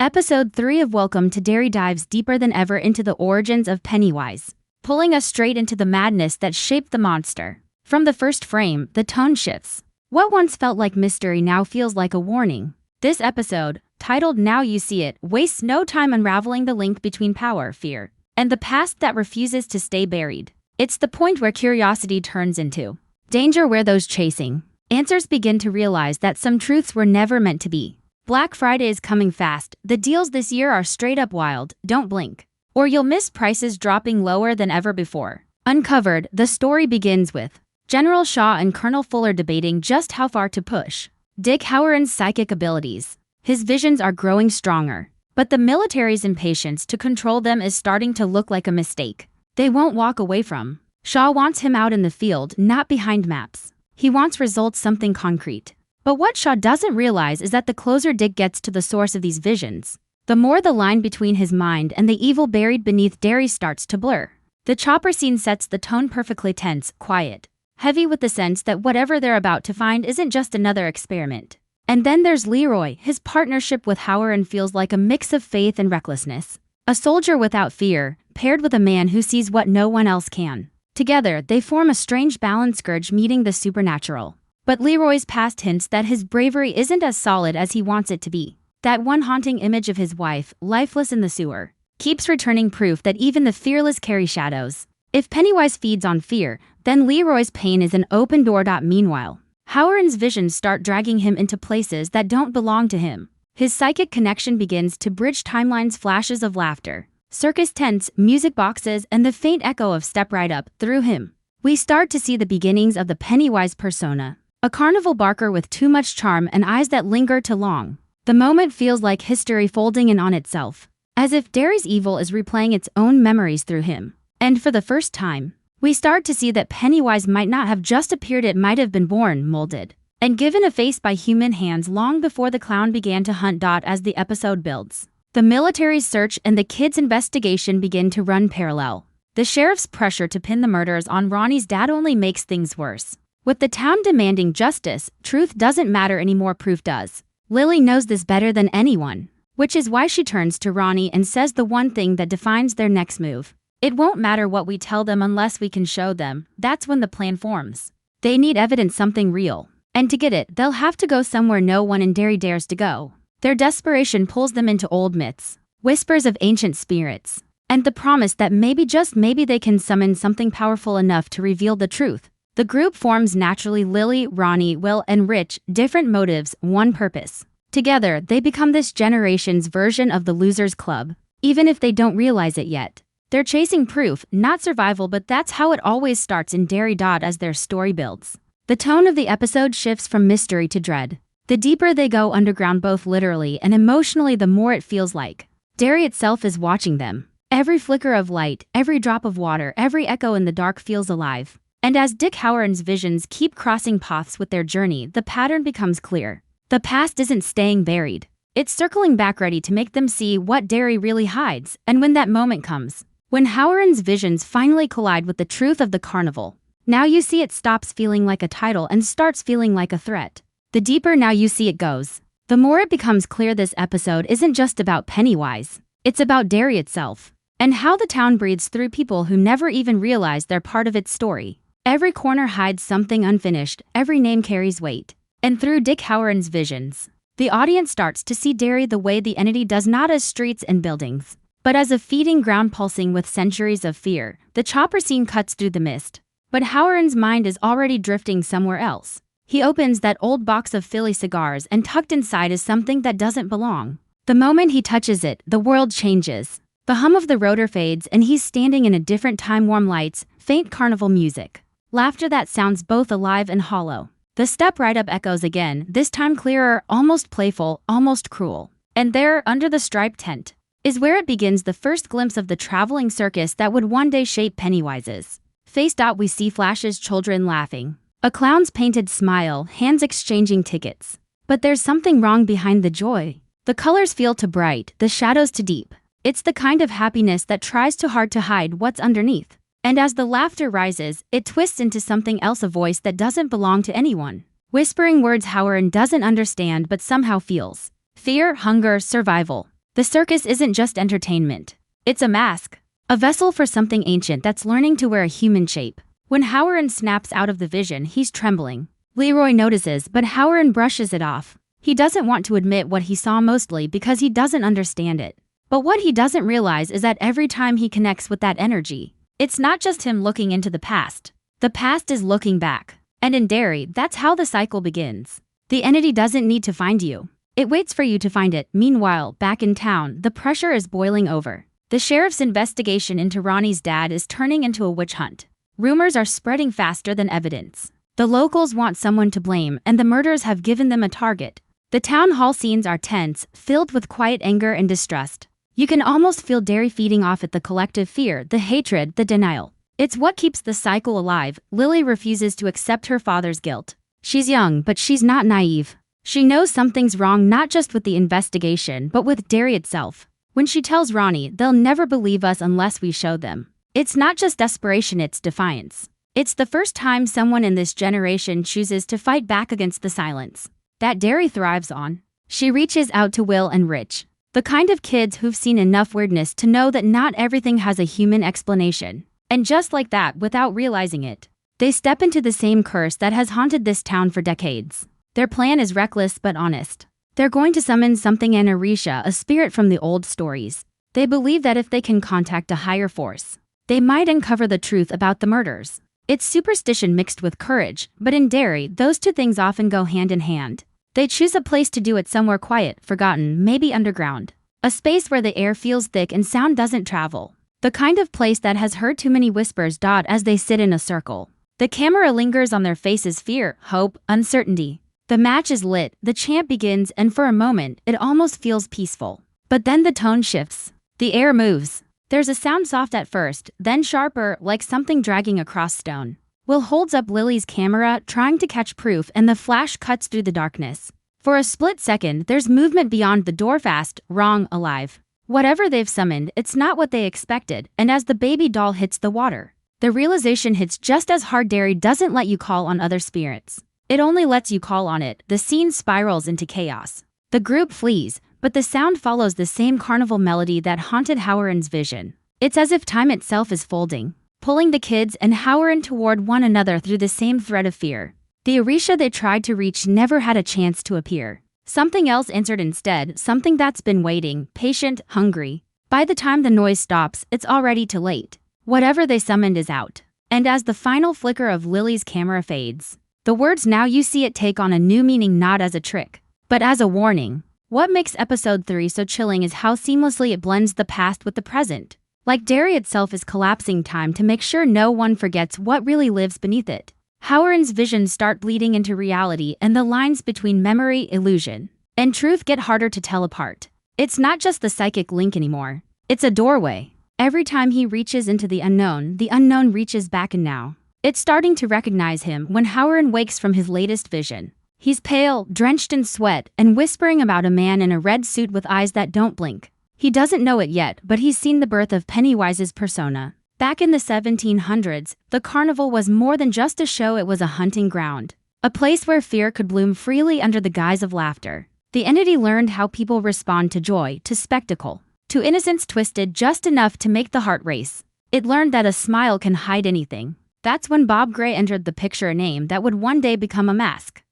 Episode 3 of Welcome to Derry dives deeper than ever into the origins of Pennywise, pulling us straight into the madness that shaped the monster. From the first frame, the tone shifts. What once felt like mystery now feels like a warning. This episode, titled Now You See It, wastes no time unraveling the link between power, fear, and the past that refuses to stay buried. It's the point where curiosity turns into danger, where those chasing answers begin to realize that some truths were never meant to be. Black Friday is coming fast. The deals this year are straight up wild. Don't blink, or you'll miss prices dropping lower than ever before. Uncovered, the story begins with General Shaw and Colonel Fuller debating just how far to push Dick Howard's psychic abilities. His visions are growing stronger, but the military's impatience to control them is starting to look like a mistake they won't walk away from. Shaw wants him out in the field, not behind maps. He wants results, something concrete. But what Shaw doesn't realize is that the closer Dick gets to the source of these visions, the more the line between his mind and the evil buried beneath Derry starts to blur. The chopper scene sets the tone perfectly, tense, quiet, heavy with the sense that whatever they're about to find isn't just another experiment. And then there's Leroy. His partnership with Howard feels like a mix of faith and recklessness. A soldier without fear, paired with a man who sees what no one else can. Together, they form a strange balance, Scourge meeting the supernatural. But Leroy's past hints that his bravery isn't as solid as he wants it to be. That one haunting image of his wife, lifeless in the sewer, keeps returning, proof that even the fearless carry shadows. If Pennywise feeds on fear, then Leroy's pain is an open door. Meanwhile, Howard's visions start dragging him into places that don't belong to him. His psychic connection begins to bridge timelines, flashes of laughter, circus tents, music boxes, and the faint echo of Step Right Up. Through him, we start to see the beginnings of the Pennywise persona. A carnival barker with too much charm and eyes that linger too long. The moment feels like history folding in on itself, as if Derry's evil is replaying its own memories through him. And for the first time, we start to see that Pennywise might not have just appeared, it might have been born, molded, and given a face by human hands long before the clown began to hunt. As the episode builds, the military's search and the kids' investigation begin to run parallel. The sheriff's pressure to pin the murders on Ronnie's dad only makes things worse. With the town demanding justice, truth doesn't matter anymore, proof does. Lily knows this better than anyone, which is why she turns to Ronnie and says the one thing that defines their next move. It won't matter what we tell them unless we can show them. That's when the plan forms. They need evidence, something real. And to get it, they'll have to go somewhere no one in Derry dares to go. Their desperation pulls them into old myths, whispers of ancient spirits, and the promise that maybe, just maybe, they can summon something powerful enough to reveal the truth. The group forms naturally: Lily, Ronnie, Will, and Rich, different motives, one purpose. Together, they become this generation's version of the Losers Club, even if they don't realize it yet. They're chasing proof, not survival, but that's how it always starts in Derry. As their story builds, the tone of the episode shifts from mystery to dread. The deeper they go underground, both literally and emotionally, the more it feels like Derry itself is watching them. Every flicker of light, every drop of water, every echo in the dark feels alive. And as Dick Howard's visions keep crossing paths with their journey, the pattern becomes clear. The past isn't staying buried. It's circling back, ready to make them see what Derry really hides. And when that moment comes, when Howard's visions finally collide with the truth of the carnival, Now You See It stops feeling like a title and starts feeling like a threat. The deeper Now You See It goes, the more it becomes clear this episode isn't just about Pennywise. It's about Derry itself, and how the town breathes through people who never even realize they're part of its story. Every corner hides something unfinished, every name carries weight. And through Dick Howard's visions, the audience starts to see Derry the way the entity does, not as streets and buildings, but as a feeding ground pulsing with centuries of fear. The chopper scene cuts through the mist, but Howard's mind is already drifting somewhere else. He opens that old box of Philly cigars, and tucked inside is something that doesn't belong. The moment he touches it, the world changes. The hum of the rotor fades, and he's standing in a different time. Warm lights, faint carnival music, laughter that sounds both alive and hollow. The Step Right Up echoes again, this time clearer, almost playful, almost cruel. And there, under the striped tent, is where it begins, the first glimpse of the traveling circus that would one day shape Pennywise's face. We see flashes, children laughing, a clown's painted smile, hands exchanging tickets. But there's something wrong behind the joy. The colors feel too bright, the shadows too deep. It's the kind of happiness that tries too hard to hide what's underneath. And as the laughter rises, it twists into something else, a voice that doesn't belong to anyone, whispering words Howard doesn't understand but somehow feels. Fear, hunger, survival. The circus isn't just entertainment. It's a mask. A vessel for something ancient that's learning to wear a human shape. When Howard snaps out of the vision, he's trembling. Leroy notices, but Howard brushes it off. He doesn't want to admit what he saw, mostly because he doesn't understand it. But what he doesn't realize is that every time he connects with that energy, it's not just him looking into the past. The past is looking back. And in Derry, that's how the cycle begins. The entity doesn't need to find you. It waits for you to find it. Meanwhile, back in town, the pressure is boiling over. The sheriff's investigation into Ronnie's dad is turning into a witch hunt. Rumors are spreading faster than evidence. The locals want someone to blame, and the murders have given them a target. The town hall scenes are tense, filled with quiet anger and distrust. You can almost feel Derry feeding off at the collective fear, the hatred, the denial. It's what keeps the cycle alive. Lily refuses to accept her father's guilt. She's young, but she's not naive. She knows something's wrong, not just with the investigation, but with Derry itself. When she tells Ronnie, they'll never believe us unless we show them. It's not just desperation, it's defiance. It's the first time someone in this generation chooses to fight back against the silence that Derry thrives on. She reaches out to Will and Rich, the kind of kids who've seen enough weirdness to know that not everything has a human explanation. And just like that, without realizing it, they step into the same curse that has haunted this town for decades. Their plan is reckless but honest. They're going to summon something in Arisha, a spirit from the old stories. They believe that if they can contact a higher force, they might uncover the truth about the murders. It's superstition mixed with courage, but in Derry, those two things often go hand in hand. They choose a place to do it, somewhere quiet, forgotten, maybe underground. A space where the air feels thick and sound doesn't travel. The kind of place that has heard too many whispers. As they sit in a circle, the camera lingers on their faces, fear, hope, uncertainty. The match is lit, the chant begins, and for a moment, it almost feels peaceful. But then the tone shifts. The air moves. There's a sound, soft at first, then sharper, like something dragging across stone. Will holds up Lily's camera, trying to catch proof, and the flash cuts through the darkness. For a split second, there's movement beyond the door, fast, wrong, alive. Whatever they've summoned, it's not what they expected, and as the baby doll hits the water, the realization hits just as hard. Derry doesn't let you call on other spirits. It only lets you call on it. The scene spirals into chaos. The group flees, but the sound follows the same carnival melody that haunted Howard's vision. It's as if time itself is folding, pulling the kids and Howard toward one another through the same thread of fear. The Arisha they tried to reach never had a chance to appear. Something else answered instead, something that's been waiting, patient, hungry. By the time the noise stops, it's already too late. Whatever they summoned is out. And as the final flicker of Lily's camera fades, the words "now you see it" take on a new meaning, not as a trick, but as a warning. What makes episode 3 so chilling is how seamlessly it blends the past with the present. Like Derry itself is collapsing time to make sure no one forgets what really lives beneath it. Howard's visions start bleeding into reality, and the lines between memory, illusion, and truth get harder to tell apart. It's not just the psychic link anymore. It's a doorway. Every time he reaches into the unknown reaches back, and now it's starting to recognize him. When Howard wakes from his latest vision, he's pale, drenched in sweat, and whispering about a man in a red suit with eyes that don't blink. He doesn't know it yet, but he's seen the birth of Pennywise's persona. Back in the 1700s, the carnival was more than just a show, it was a hunting ground. A place where fear could bloom freely under the guise of laughter. The entity learned how people respond to joy, to spectacle, to innocence twisted just enough to make the heart race. It learned that a smile can hide anything. That's when Bob Gray entered the picture, a name that would one day become a mask.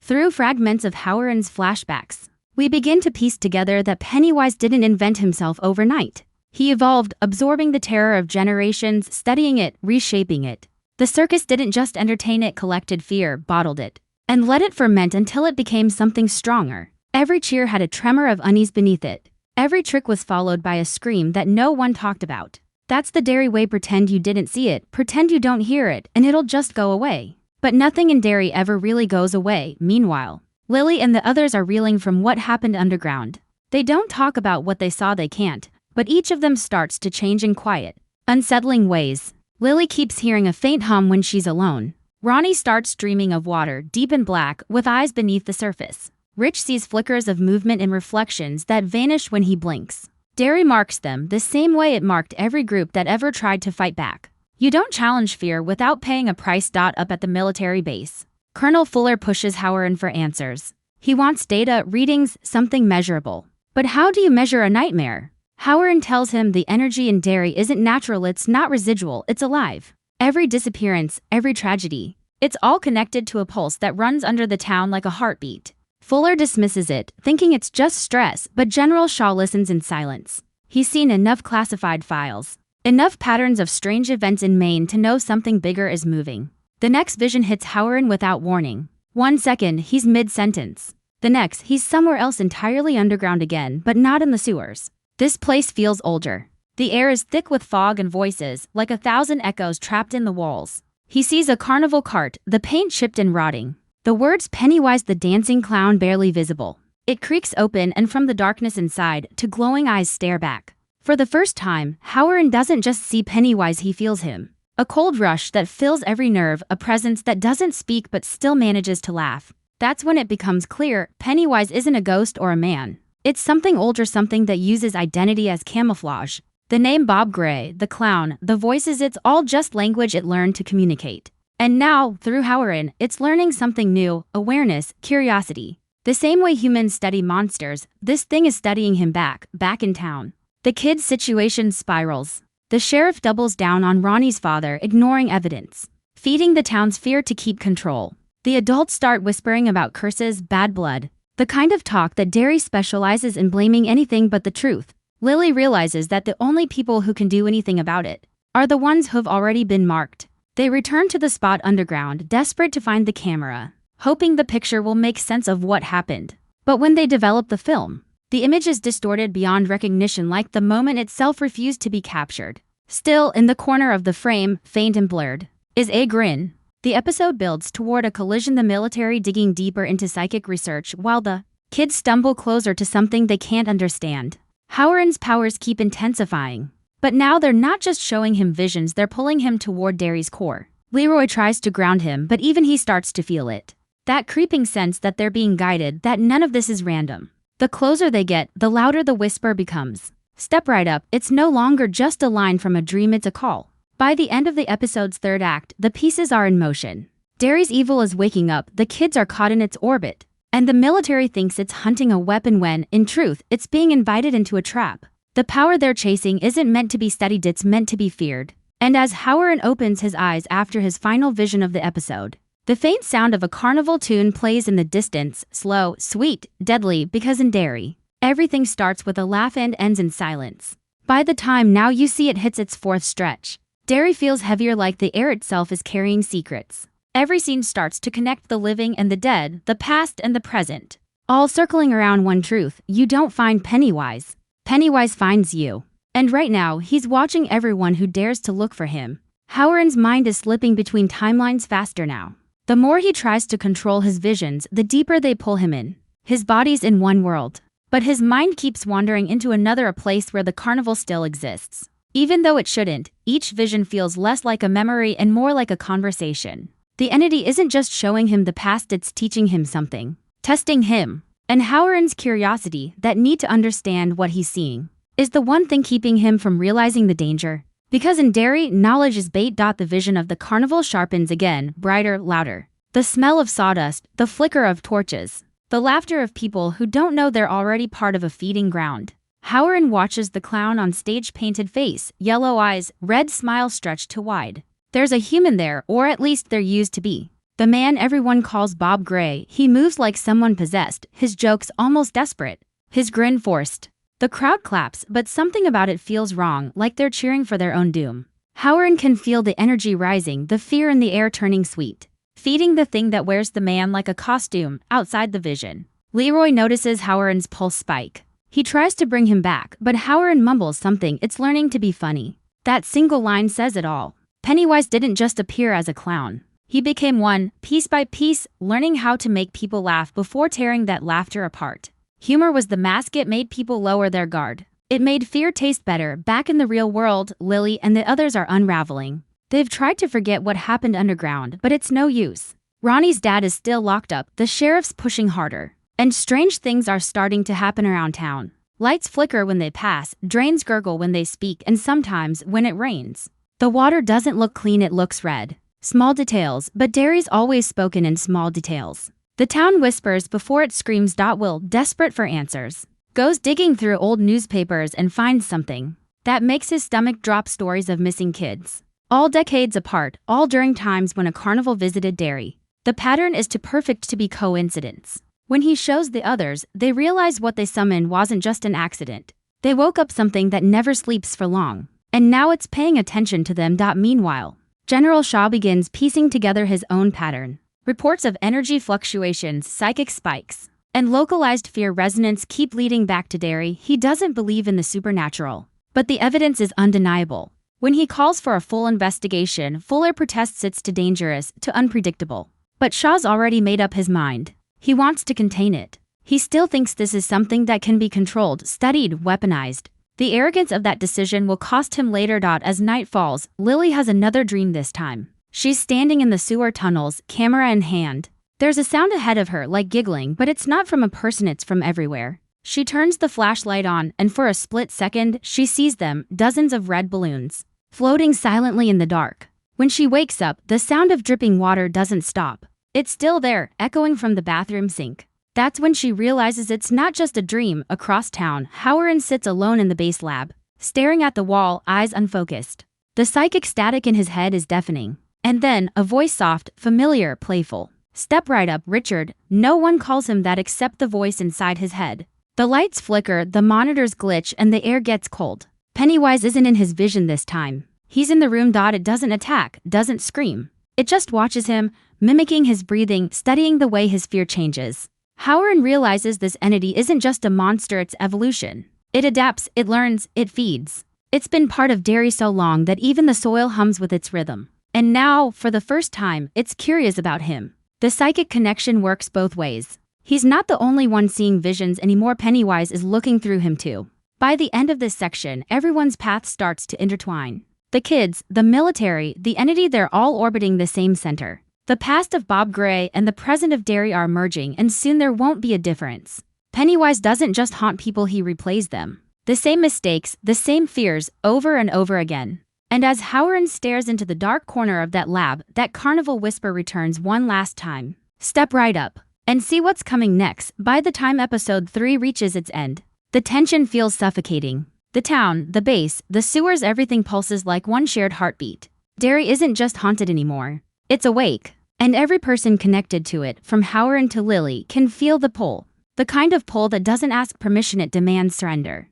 Through fragments of Howard's flashbacks, we begin to piece together that Pennywise didn't invent himself overnight. He evolved, absorbing the terror of generations, studying it, reshaping it. The circus didn't just entertain, it collected fear, bottled it, and let it ferment until it became something stronger. Every cheer had a tremor of unease beneath it. Every trick was followed by a scream that no one talked about. That's the Derry way. Pretend you didn't see it, pretend you don't hear it, and it'll just go away. But nothing in Derry ever really goes away. Meanwhile, Lily and the others are reeling from what happened underground. They don't talk about what they saw, they can't, but each of them starts to change in quiet, unsettling ways. Lily keeps hearing a faint hum when she's alone. Ronnie starts dreaming of water, deep and black, with eyes beneath the surface. Rich sees flickers of movement and reflections that vanish when he blinks. Derry marks them the same way it marked every group that ever tried to fight back. You don't challenge fear without paying a price. Up at the military base, Colonel Fuller pushes Howard for answers. He wants data, readings, something measurable. But how do you measure a nightmare? Howard tells him the energy in Derry isn't natural, it's not residual, it's alive. Every disappearance, every tragedy, it's all connected to a pulse that runs under the town like a heartbeat. Fuller dismisses it, thinking it's just stress, but General Shaw listens in silence. He's seen enough classified files, enough patterns of strange events in Maine to know something bigger is moving. The next vision hits Howard without warning. 1 second, he's mid-sentence. The next, he's somewhere else entirely underground again, but not in the sewers. This place feels older. The air is thick with fog and voices, like 1,000 echoes trapped in the walls. He sees a carnival cart, the paint chipped and rotting. The words Pennywise the dancing clown barely visible. It creaks open and from the darkness inside, two glowing eyes stare back. For the first time, Howard doesn't just see Pennywise, he feels him. A cold rush that fills every nerve, a presence that doesn't speak but still manages to laugh. That's when it becomes clear, Pennywise isn't a ghost or a man. It's something older, something that uses identity as camouflage. The name Bob Gray, the clown, the voices, it's all just language it learned to communicate. And now, through Howard, it's learning something new, awareness, curiosity. The same way humans study monsters, this thing is studying him back in town. The kid's situation spirals. The sheriff doubles down on Ronnie's father, ignoring evidence, feeding the town's fear to keep control. The adults start whispering about curses, bad blood, the kind of talk that Derry specializes in blaming anything but the truth. Lily realizes that the only people who can do anything about it are the ones who've already been marked. They return to the spot underground, desperate to find the camera, hoping the picture will make sense of what happened. But when they develop the film, the image is distorted beyond recognition, like the moment itself refused to be captured. Still, in the corner of the frame, faint and blurred, is a grin. The episode builds toward a collision, the military digging deeper into psychic research while the kids stumble closer to something they can't understand. Howard's powers keep intensifying. But now they're not just showing him visions, they're pulling him toward Derry's core. Leroy tries to ground him, but even he starts to feel it. That creeping sense that they're being guided, that none of this is random. The closer they get, the louder the whisper becomes. Step right up, it's no longer just a line from a dream, it's a call. By the end of the episode's third act, the pieces are in motion. Derry's evil is waking up, the kids are caught in its orbit, and the military thinks it's hunting a weapon when, in truth, it's being invited into a trap. The power they're chasing isn't meant to be studied, it's meant to be feared. And as Howard opens his eyes after his final vision of the episode, the faint sound of a carnival tune plays in the distance, slow, sweet, deadly, because in Derry, everything starts with a laugh and ends in silence. By the time now you see it hits its fourth stretch, Derry feels heavier, like the air itself is carrying secrets. Every scene starts to connect the living and the dead, the past and the present, all circling around one truth: you don't find Pennywise. Pennywise finds you. And right now, he's watching everyone who dares to look for him. Howard's mind is slipping between timelines faster now. The more he tries to control his visions, the deeper they pull him in. His body's in one world, but his mind keeps wandering into another, a place where the carnival still exists. Even though it shouldn't, each vision feels less like a memory and more like a conversation. The entity isn't just showing him the past, it's teaching him something, testing him. And Howard's curiosity, that need to understand what he's seeing, is the one thing keeping him from realizing the danger. Because in Derry, knowledge is bait. The vision of the carnival sharpens again, brighter, louder. The smell of sawdust, the flicker of torches, the laughter of people who don't know they're already part of a feeding ground. Howard watches the clown on stage, painted face, yellow eyes, red smile stretched to wide. There's a human there, or at least there used to be. The man everyone calls Bob Gray, he moves like someone possessed, his jokes almost desperate, his grin forced. The crowd claps, but something about it feels wrong, like they're cheering for their own doom. Howard can feel the energy rising, the fear in the air turning sweet, feeding the thing that wears the man like a costume, outside the vision. Leroy notices Howard's pulse spike. He tries to bring him back, but Howard mumbles something, it's learning to be funny. That single line says it all. Pennywise didn't just appear as a clown. He became one, piece by piece, learning how to make people laugh before tearing that laughter apart. Humor was the mask, it made people lower their guard. It made fear taste better. Back in the real world, Lily and the others are unraveling. They've tried to forget what happened underground, but it's no use. Ronnie's dad is still locked up, the sheriff's pushing harder. And strange things are starting to happen around town. Lights flicker when they pass, drains gurgle when they speak, and sometimes, when it rains, the water doesn't look clean, it looks red. Small details, but Derry's always spoken in small details. The town whispers before it screams. Will, desperate for answers. goes digging through old newspapers and finds something that makes his stomach drop: stories of missing kids. All decades apart, all during times when a carnival visited Derry. The pattern is too perfect to be coincidence. When he shows the others, they realize what they summoned wasn't just an accident. They woke up something that never sleeps for long, and now it's paying attention to them. Meanwhile, General Shaw begins piecing together his own pattern. Reports of energy fluctuations, psychic spikes, and localized fear resonance keep leading back to Derry. He doesn't believe in the supernatural, but the evidence is undeniable. When he calls for a full investigation, Fuller protests it's too dangerous, too unpredictable. But Shaw's already made up his mind. He wants to contain it. He still thinks this is something that can be controlled, studied, weaponized. The arrogance of that decision will cost him later. As night falls, Lily has another dream this time. She's standing in the sewer tunnels, camera in hand. There's a sound ahead of her, like giggling, but it's not from a person, it's from everywhere. She turns the flashlight on, and for a split second, she sees them, dozens of red balloons, floating silently in the dark. When she wakes up, the sound of dripping water doesn't stop. It's still there, echoing from the bathroom sink. That's when she realizes it's not just a dream. Across town, Howard sits alone in the base lab, staring at the wall, eyes unfocused. The psychic static in his head is deafening. And then, a voice, soft, familiar, playful. "Step right up, Richard." No one calls him that except the voice inside his head. The lights flicker, the monitors glitch, and the air gets cold. Pennywise isn't in his vision this time. He's in the room. It doesn't attack, doesn't scream. It just watches him, mimicking his breathing, studying the way his fear changes. Howard realizes this entity isn't just a monster, it's evolution. It adapts, it learns, it feeds. It's been part of Derry so long that even the soil hums with its rhythm. And now, for the first time, it's curious about him. The psychic connection works both ways. He's not the only one seeing visions anymore. Pennywise is looking through him too. By the end of this section, everyone's path starts to intertwine. The kids, the military, the entity, they're all orbiting the same center. The past of Bob Gray and the present of Derry are merging, and soon there won't be a difference. Pennywise doesn't just haunt people, he replays them. The same mistakes, the same fears, over and over again. And as Howard stares into the dark corner of that lab, that carnival whisper returns one last time. Step right up and see what's coming next. By the time episode 3 reaches its end, the tension feels suffocating. The town, the base, the sewers, everything pulses like one shared heartbeat. Derry isn't just haunted anymore. It's awake. And every person connected to it, from Howard to Lily, can feel the pull. The kind of pull that doesn't ask permission, it demands surrender.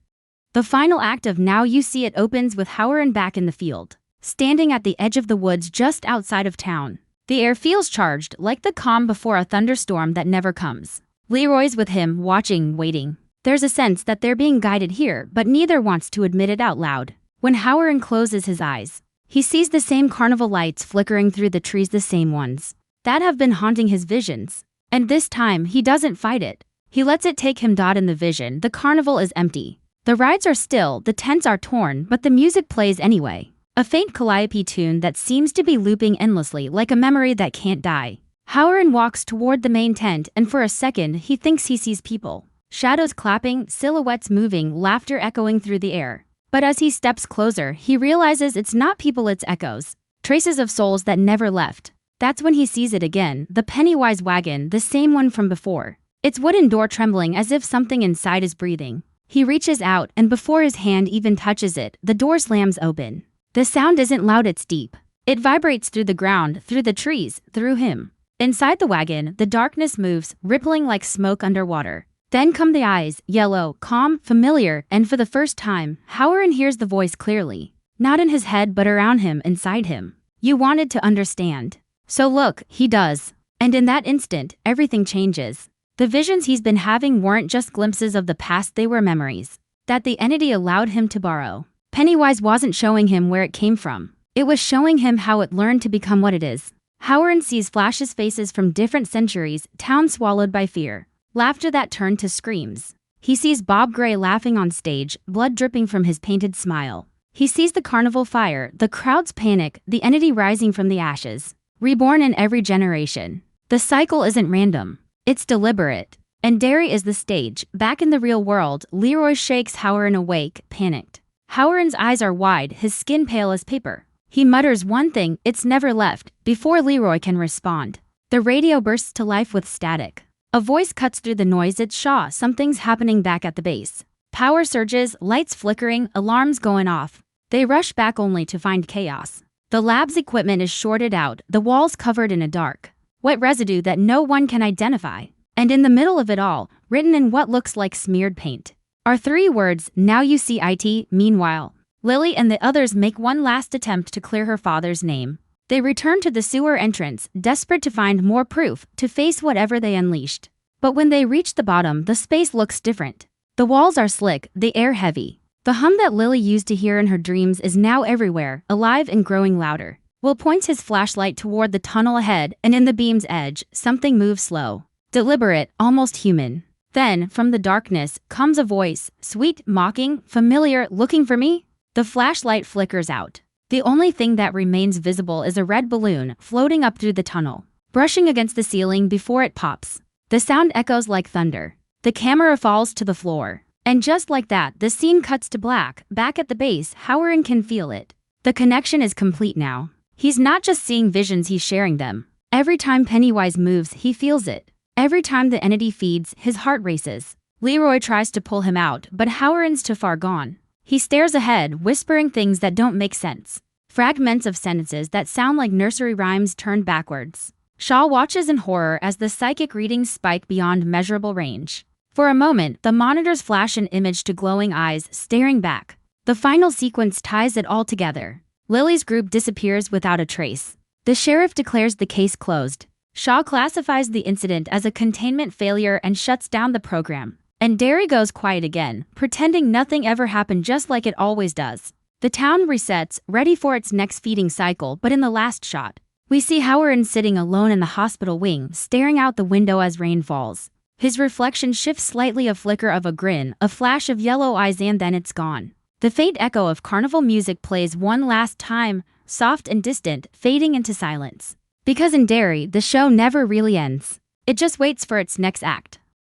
The final act of Now You See It opens with Howard back in the field, standing at the edge of the woods just outside of town. The air feels charged, like the calm before a thunderstorm that never comes. Leroy's with him, watching, waiting. There's a sense that they're being guided here, but neither wants to admit it out loud. When Howard closes his eyes, he sees the same carnival lights flickering through the trees, the same ones that have been haunting his visions. And this time, he doesn't fight it. He lets it take him. In the vision, the carnival is empty. The rides are still, the tents are torn, but the music plays anyway. A faint calliope tune that seems to be looping endlessly, like a memory that can't die. Howard walks toward the main tent, and for a second, he thinks he sees people. Shadows clapping, silhouettes moving, laughter echoing through the air. But as he steps closer, he realizes it's not people, it's echoes. Traces of souls that never left. That's when he sees it again, the Pennywise wagon, the same one from before. Its wooden door trembling as if something inside is breathing. He reaches out, and before his hand even touches it, the door slams open. The sound isn't loud, it's deep. It vibrates through the ground, through the trees, through him. Inside the wagon, the darkness moves, rippling like smoke underwater. Then come the eyes, yellow, calm, familiar, and for the first time, Howard hears the voice clearly. Not in his head but around him, inside him. You wanted to understand. So look, he does. And in that instant, everything changes. The visions he's been having weren't just glimpses of the past, they were memories that the entity allowed him to borrow. Pennywise wasn't showing him where it came from. It was showing him how it learned to become what it is. Howard sees flashes, faces from different centuries, town swallowed by fear. Laughter that turned to screams. He sees Bob Gray laughing on stage, blood dripping from his painted smile. He sees the carnival fire, the crowd's panic, the entity rising from the ashes. Reborn in every generation. The cycle isn't random. It's deliberate. And Derry is the stage. Back in the real world, Leroy shakes Howard awake, panicked. Howard's eyes are wide, his skin pale as paper. He mutters one thing, "It's never left," before Leroy can respond. The radio bursts to life with static. A voice cuts through the noise. It's Shaw. Something's happening back at the base. Power surges, lights flickering, alarms going off. They rush back only to find chaos. The lab's equipment is shorted out, the walls covered in a dark, wet residue that no one can identify. And in the middle of it all, written in what looks like smeared paint, are 3 words, "Now you see it." Meanwhile, Lily and the others make one last attempt to clear her father's name. They return to the sewer entrance, desperate to find more proof, to face whatever they unleashed. But when they reach the bottom, the space looks different. The walls are slick, the air heavy. The hum that Lily used to hear in her dreams is now everywhere, alive and growing louder. Will points his flashlight toward the tunnel ahead, and in the beam's edge, something moves slow, deliberate, almost human. Then, from the darkness, comes a voice, sweet, mocking, familiar. "Looking for me?" The flashlight flickers out. The only thing that remains visible is a red balloon floating up through the tunnel, brushing against the ceiling before it pops. The sound echoes like thunder. The camera falls to the floor. And just like that, the scene cuts to black. Back at the base, Howard can feel it. The connection is complete now. He's not just seeing visions, he's sharing them. Every time Pennywise moves, he feels it. Every time the entity feeds, his heart races. Leroy tries to pull him out, but Howard's too far gone. He stares ahead, whispering things that don't make sense. Fragments of sentences that sound like nursery rhymes turned backwards. Shaw watches in horror as the psychic readings spike beyond measurable range. For a moment, the monitors flash an image to glowing eyes staring back. The final sequence ties it all together. Lily's group disappears without a trace. The sheriff declares the case closed. Shaw classifies the incident as a containment failure and shuts down the program. And Derry goes quiet again, pretending nothing ever happened, just like it always does. The town resets, ready for its next feeding cycle, but in the last shot, we see Howard sitting alone in the hospital wing, staring out the window as rain falls. His reflection shifts slightly, a flicker of a grin, a flash of yellow eyes, and then it's gone. The faint echo of carnival music plays one last time, soft and distant, fading into silence. Because in Derry, the show never really ends. It just waits for its next act.